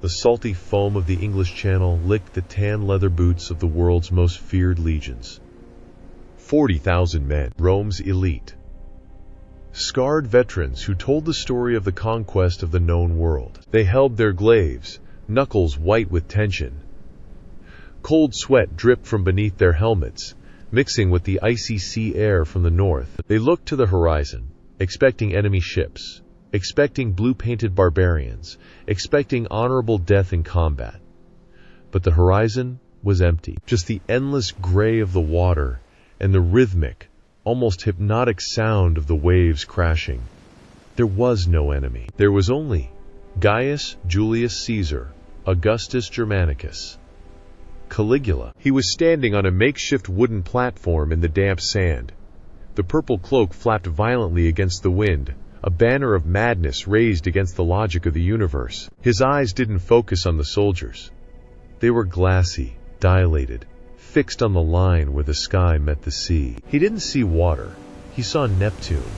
The salty foam of the English Channel licked the tan leather boots of the world's most feared legions. 40,000 men, Rome's elite. Scarred veterans who told the story of the conquest of the known world. They held their glaives, knuckles white with tension. Cold sweat dripped from beneath their helmets, mixing with the icy sea air from the north. They looked to the horizon, expecting enemy ships, expecting blue-painted barbarians, expecting honorable death in combat. But the horizon was empty. Just the endless gray of the water and the rhythmic, almost hypnotic sound of the waves crashing. There was no enemy. There was only Gaius Julius Caesar, Augustus Germanicus, Caligula. He was standing on a makeshift wooden platform in the damp sand. The purple cloak flapped violently against the wind, a banner of madness raised against the logic of the universe. His eyes didn't focus on the soldiers. They were glassy, dilated, fixed on the line where the sky met the sea. He didn't see water. He saw Neptune.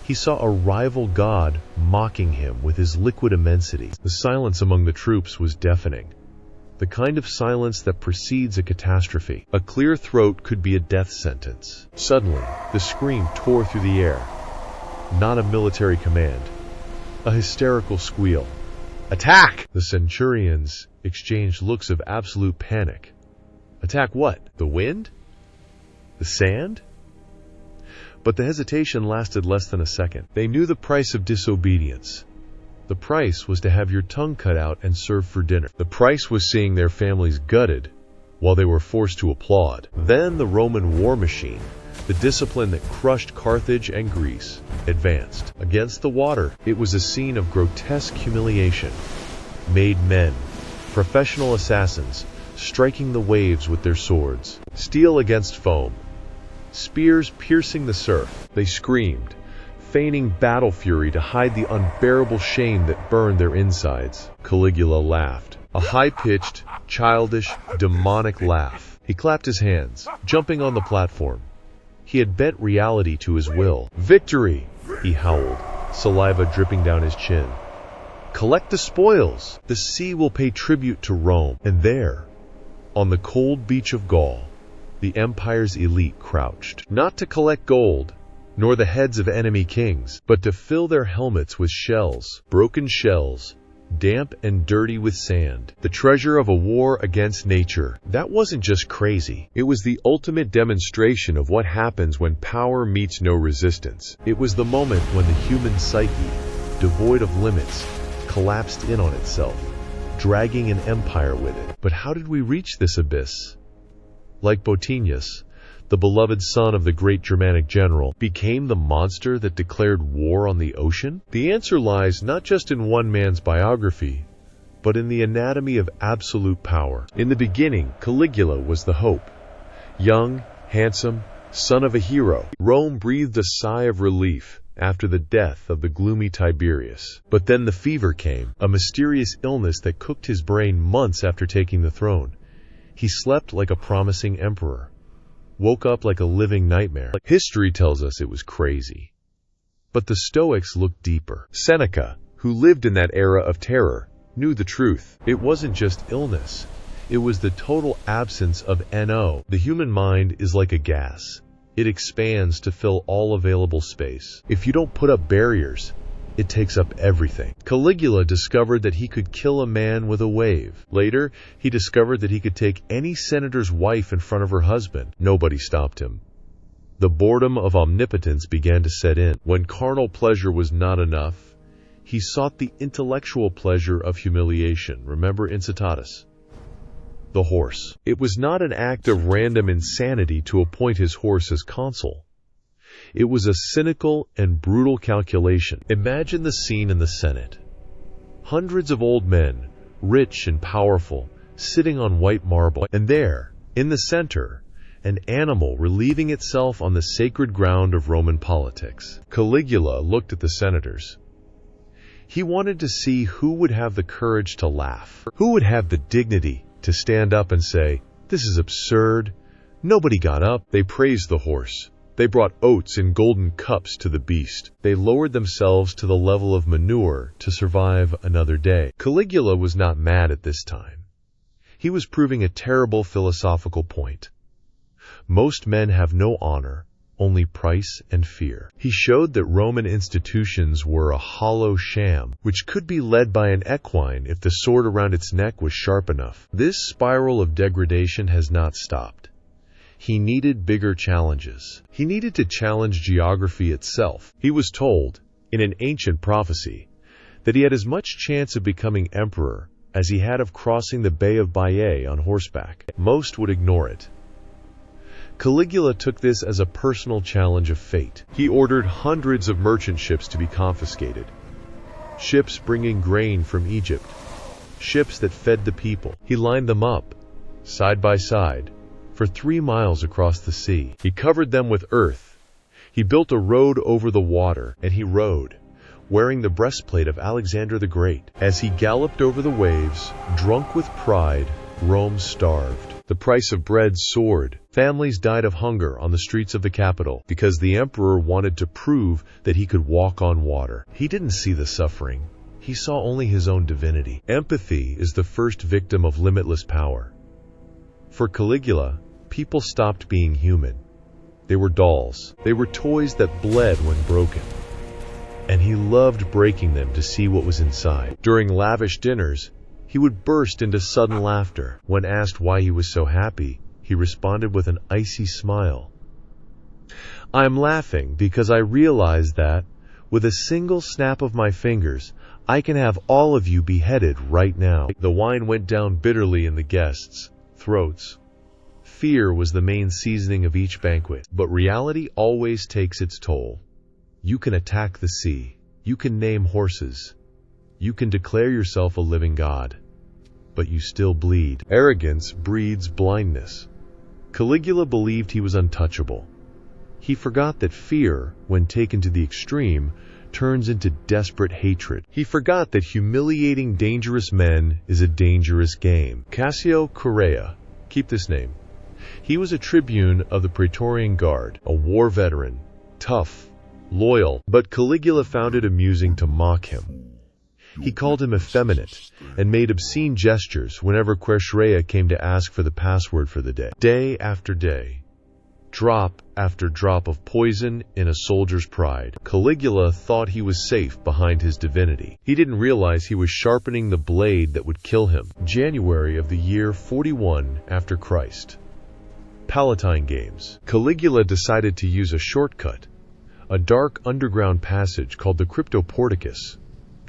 He saw a rival god mocking him with his liquid immensity. The silence among the troops was deafening. The kind of silence that precedes a catastrophe. A clear throat could be a death sentence. Suddenly, the scream tore through the air. Not a military command. A hysterical squeal. Attack! The centurions exchanged looks of absolute panic. Attack what? The wind? The sand? But the hesitation lasted less than a second. They knew the price of disobedience. The price was to have your tongue cut out and served for dinner. The price was seeing their families gutted while they were forced to applaud. Then the Roman war machine, the discipline that crushed Carthage and Greece, advanced. Against the water, it was a scene of grotesque humiliation. Made men, professional assassins, striking the waves with their swords. Steel against foam. Spears piercing the surf. They screamed, feigning battle fury to hide the unbearable shame that burned their insides. Caligula laughed. A high-pitched, childish, demonic laugh. He clapped his hands, jumping on the platform. He had bent reality to his will. Victory! He howled, saliva dripping down his chin. Collect the spoils! The sea will pay tribute to Rome. And there, on the cold beach of Gaul, the empire's elite crouched, not to collect gold, nor the heads of enemy kings, but to fill their helmets with shells, broken shells, damp and dirty with sand. The treasure of a war against nature. That wasn't just crazy. It was the ultimate demonstration of what happens when power meets no resistance. It was the moment when the human psyche, devoid of limits, collapsed in on itself, dragging an empire with it. But how did we reach this abyss? Like Bottinius, the beloved son of the great Germanic general, became the monster that declared war on the ocean? The answer lies not just in one man's biography, but in the anatomy of absolute power. In the beginning, Caligula was the hope. Young, handsome, son of a hero, Rome breathed a sigh of relief after the death of the gloomy Tiberius. But then the fever came, a mysterious illness that cooked his brain months after taking the throne. He slept like a promising emperor, woke up like a living nightmare. History tells us it was crazy. But the Stoics looked deeper. Seneca, who lived in that era of terror, knew the truth. It wasn't just illness. It was the total absence of NO. The human mind is like a gas. It expands to fill all available space. If you don't put up barriers, it takes up everything. Caligula discovered that he could kill a man with a wave. Later, he discovered that he could take any senator's wife in front of her husband. Nobody stopped him. The boredom of omnipotence began to set in. When carnal pleasure was not enough, he sought the intellectual pleasure of humiliation. Remember Incitatus? The horse. It was not an act of random insanity to appoint his horse as consul. It was a cynical and brutal calculation. Imagine the scene in the Senate. Hundreds of old men, rich and powerful, sitting on white marble. And there, in the center, an animal relieving itself on the sacred ground of Roman politics. Caligula looked at the senators. He wanted to see who would have the courage to laugh. Who would have the dignity to stand up and say, "This is absurd." Nobody got up. They praised the horse. They brought oats in golden cups to the beast. They lowered themselves to the level of manure to survive another day. Caligula was not mad at this time. He was proving a terrible philosophical point. Most men have no honor, only price and fear. He showed that Roman institutions were a hollow sham, which could be led by an equine if the sword around its neck was sharp enough. This spiral of degradation has not stopped. He needed bigger challenges. He needed to challenge geography itself. He was told, in an ancient prophecy, that he had as much chance of becoming emperor as he had of crossing the Bay of Baiae on horseback. Most would ignore it. Caligula took this as a personal challenge of fate. He ordered hundreds of merchant ships to be confiscated. Ships bringing grain from Egypt. Ships that fed the people. He lined them up, side by side, for 3 miles across the sea. He covered them with earth. He built a road over the water, and he rode, wearing the breastplate of Alexander the Great. As he galloped over the waves, drunk with pride, Rome starved. The price of bread soared. Families died of hunger on the streets of the capital because the emperor wanted to prove that he could walk on water. He didn't see the suffering. He saw only his own divinity. Empathy is the first victim of limitless power. For Caligula, people stopped being human. They were dolls. They were toys that bled when broken. And he loved breaking them to see what was inside. During lavish dinners, he would burst into sudden laughter. When asked why he was so happy, he responded with an icy smile. "I'm laughing because I realize that, with a single snap of my fingers, I can have all of you beheaded right now." The wine went down bitterly in the guests' throats. Fear was the main seasoning of each banquet. But reality always takes its toll. You can attack the sea. You can name horses. You can declare yourself a living god. But you still bleed. Arrogance breeds blindness. Caligula believed he was untouchable. He forgot that fear, when taken to the extreme, turns into desperate hatred. He forgot that humiliating dangerous men is a dangerous game. Cassio Correa, keep this name. He was a tribune of the Praetorian Guard, a war veteran, tough, loyal, but Caligula found it amusing to mock him. He called him effeminate and made obscene gestures whenever Quershrea came to ask for the password for the day. Day after day, drop after drop of poison in a soldier's pride. Caligula thought he was safe behind his divinity. He didn't realize he was sharpening the blade that would kill him. January of the year 41 after Christ. Palatine Games. Caligula decided to use a shortcut, a dark underground passage called the Cryptoporticus,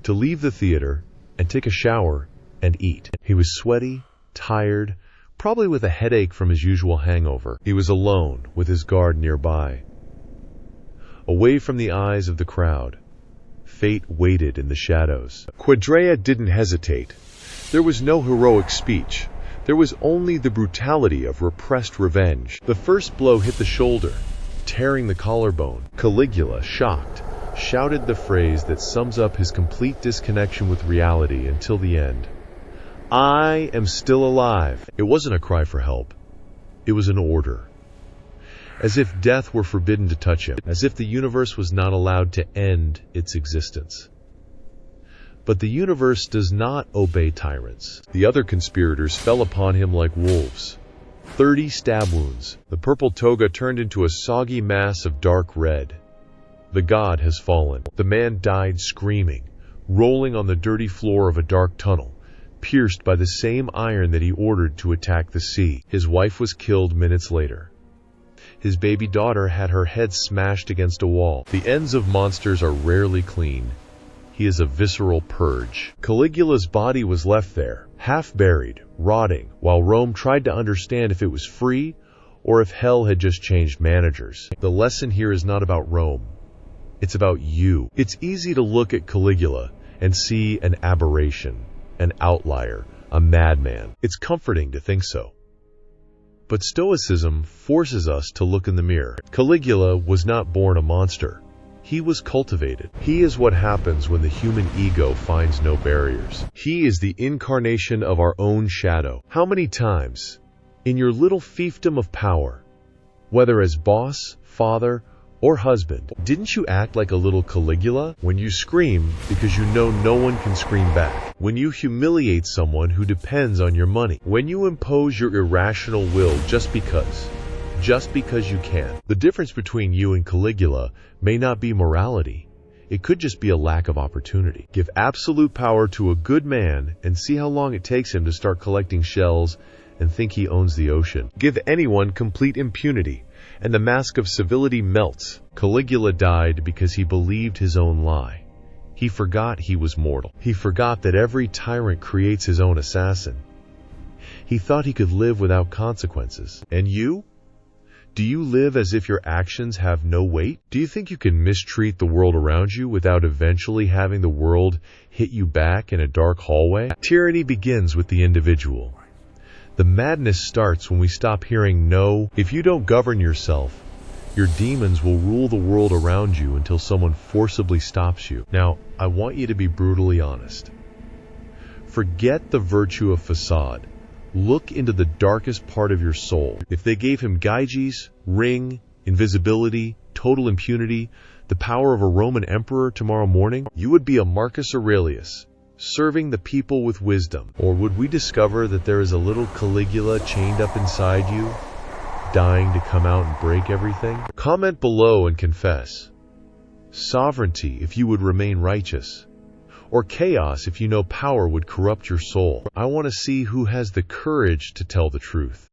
to leave the theater and take a shower and eat. He was sweaty, tired, probably with a headache from his usual hangover. He was alone with his guard nearby. Away from the eyes of the crowd, fate waited in the shadows. Quadrea didn't hesitate. There was no heroic speech. There was only the brutality of repressed revenge. The first blow hit the shoulder, tearing the collarbone. Caligula, shocked, shouted the phrase that sums up his complete disconnection with reality until the end. "I am still alive." It wasn't a cry for help. It was an order. As if death were forbidden to touch him. As if the universe was not allowed to end its existence. But the universe does not obey tyrants. The other conspirators fell upon him like wolves. 30 stab wounds. The purple toga turned into a soggy mass of dark red. The god has fallen. The man died screaming, rolling on the dirty floor of a dark tunnel, pierced by the same iron that he ordered to attack the sea. His wife was killed minutes later. His baby daughter had her head smashed against a wall. The ends of monsters are rarely clean. He is a visceral purge. Caligula's body was left there, half buried, rotting, while Rome tried to understand if it was free or if hell had just changed managers. The lesson here is not about Rome. It's about you. It's easy to look at Caligula and see an aberration, an outlier, a madman. It's comforting to think so. But Stoicism forces us to look in the mirror. Caligula was not born a monster. He was cultivated. He is what happens when the human ego finds no barriers. He is the incarnation of our own shadow. How many times, in your little fiefdom of power, whether as boss, father, or husband. Didn't you act like a little Caligula when you scream because you know no one can scream back? When you humiliate someone who depends on your money? When you impose your irrational will just because you can? The difference between you and Caligula may not be morality. It could just be a lack of opportunity. Give absolute power to a good man and see how long it takes him to start collecting shells and think he owns the ocean. Give anyone complete impunity, and the mask of civility melts. Caligula died because he believed his own lie. He forgot he was mortal. He forgot that every tyrant creates his own assassin. He thought he could live without consequences. And you? Do you live as if your actions have no weight? Do you think you can mistreat the world around you without eventually having the world hit you back in a dark hallway? Tyranny begins with the individual. The madness starts when we stop hearing no. If you don't govern yourself, your demons will rule the world around you until someone forcibly stops you. Now, I want you to be brutally honest. Forget the virtue of facade. Look into the darkest part of your soul. If they gave him gyges, ring, invisibility, total impunity, the power of a Roman emperor tomorrow morning, you would be a Marcus Aurelius, serving the people with wisdom. Or would we discover that there is a little Caligula chained up inside you, dying to come out and break everything? Comment below and confess. Sovereignty if you would remain righteous, or chaos if you know power would corrupt your soul. I want to see who has the courage to tell the truth.